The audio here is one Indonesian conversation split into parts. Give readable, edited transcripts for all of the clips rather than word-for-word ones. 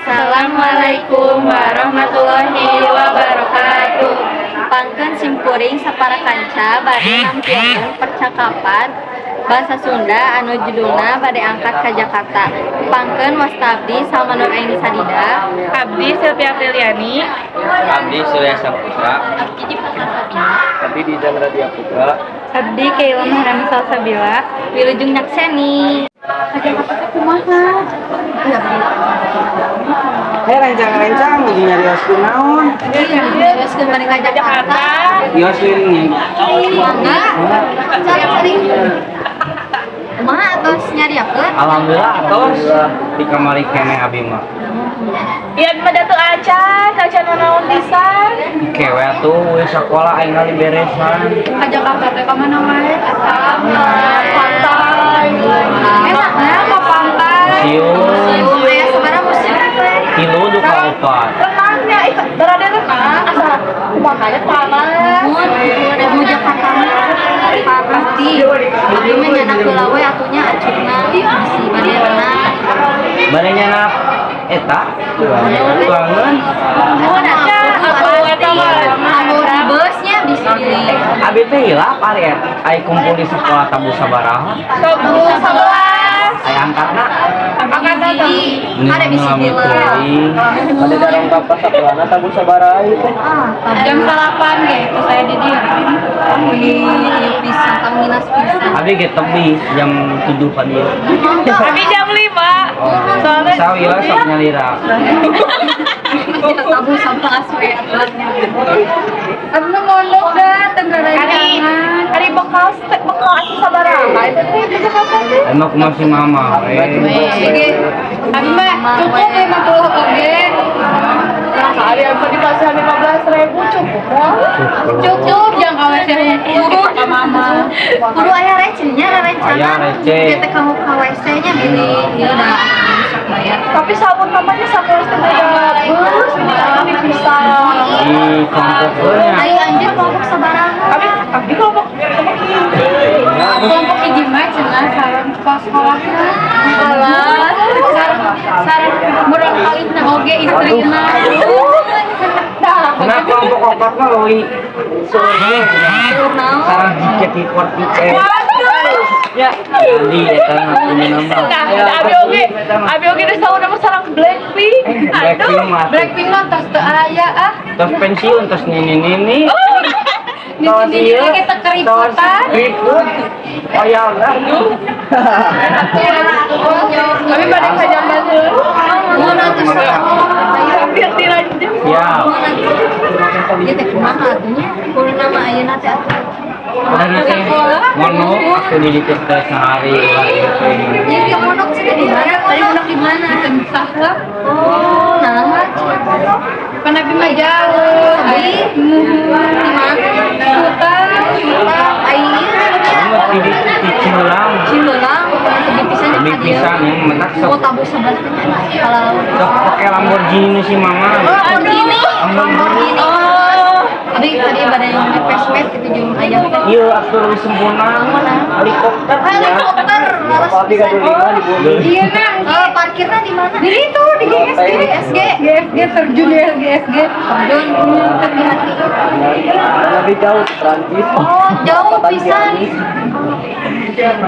Assalamualaikum warahmatullahi wabarakatuh. Pangkeun simkuring sapara kanca bade nampieun percakapan Basa Sunda anu judulna bade angkat ka Jakarta. Pangkeun wasta abdi Salma Nur Aini Sadida, Abdi Silvia Apriliani, Abdi Surya Saputra, Abdi di Jandra Dia Putra, Abdi Kaila Maharani Salsabila, wilujeng nyakseni. Ka Jakarta kumaha? rencang-rencang lagi nyari osku naon? Terus kembali ka Jakarta. Yos liring Mangga. Sering. Kumaha atos nyari apa? alhamdulillah tos di kamari kene abi mah. Ian mah datu acan naon pisan. Kewe tuh we sekolah aing kali beresan. Ka Jakarta teh ka mana wae? Pantai. Enaknya ka pantai. Siun, Aya sabaraha musim teh? kilu duka opat. Renangnya berada renang asal makanya panas. Mau Jakarta mah pasti. Abi mah nyanak heula we atunya acurna bisi bade renang. Barenya nak eta bangun. Mun aja apa busnya bisa pilih. Abi teh hilap ari ai kumpul di sekolah tabu sabaraha. Kamu 11. Ai angkatna Angkatna Ada bisi pilih. ada darang kapas sakelana tabur sabaraha itu. Jam 8 gitu saya di dia. Bisa kang minus bisa. abi ge tebi jam 7 pagi. Abdi jam 5. Soalnya Sawi lah sok nyalira. Tabu sampah aswe atlatnya. Abdi mondok dah tenggara hari bekal atu sabaraha itu di Jakarta teh. Emang aku masih mama. Abi mah cukup 50 oge. Hari apa di pasar 15.000 cukup ya? Cukup jangan kawe kudu sama mama. Kudu aya recehnya, ada Aya rencangan. receh. Kita kamu ke WC-nya beli ya udah bayar. Tapi sabun namanya sabun itu beda bus, ini bisa. Di kelompoknya. Ayo anjir kelompok sabaraha. Abi kelompok Kelompok hiji mah cenah sareng pas sekolahna. Sareng murang kalihna oge istrina. Nah kelompok opat mah lohi Naon? sarang jiket di kuat tiket. Ya, jadi eta punya nama. Abi oge geus tahu nama sareng Blackpink. Blackpink mah. Blackpink mah tos teu aya ah. Tos pensiun tos nini. Di sini lagi teu keributan. Ribut. Oh ya lah. Abi bade ka jamban heul. Mun atuh Hampir dilanjut. Siap. Ieu teh kumaha atunya? Kudu nama ayeuna teh atuh. Udah nanti mono aku di teh sehari ulah gitu. Ieu ge mondok sih di mana? Tadi mondok di mana? Tensah. Oh, nah. Panabi mah jauh. Abi, di mana? Sultan, aing Kamu di Ciulang. Ciulang, lebih pisan Lebih pisan yang mentak Oh, sok tabu sebelah kalau sok pakai Lamborghini si mama. Lamborghini. Lamborghini. Tadi pada yang pespet gitu jeung aya. Iya, aktor lebih sempurna. Helikopter. Helikopter, laras Tapi kan dulu di bumi. Iya nah, parkirnya di mana? Di itu, di GSG. GFG terjun ya GFG. Terjun hati-hati. Lebih jauh ke Prancis. Oh, jauh pisan.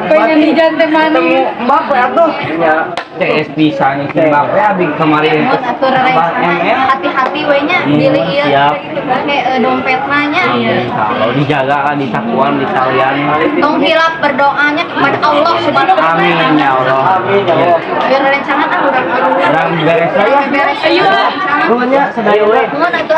Pengen di jantai mana? Mbappe atuh. Ya, CS bisa nih si Mbappe abis kemarin Buat atur Mbak ML. hati-hati we nya Iya, dili ieu. siap. Pakai dompetna nya. Kalau dijaga kan di sakuan di talian. Tong hilap berdoanya kepada Allah Subhanahu wa taala. Amin ya Allah. amin ya Allah. Biar rencana kan udah Orang beres ya. beres. Ayo. Pokoknya sedaya we. Mun atuh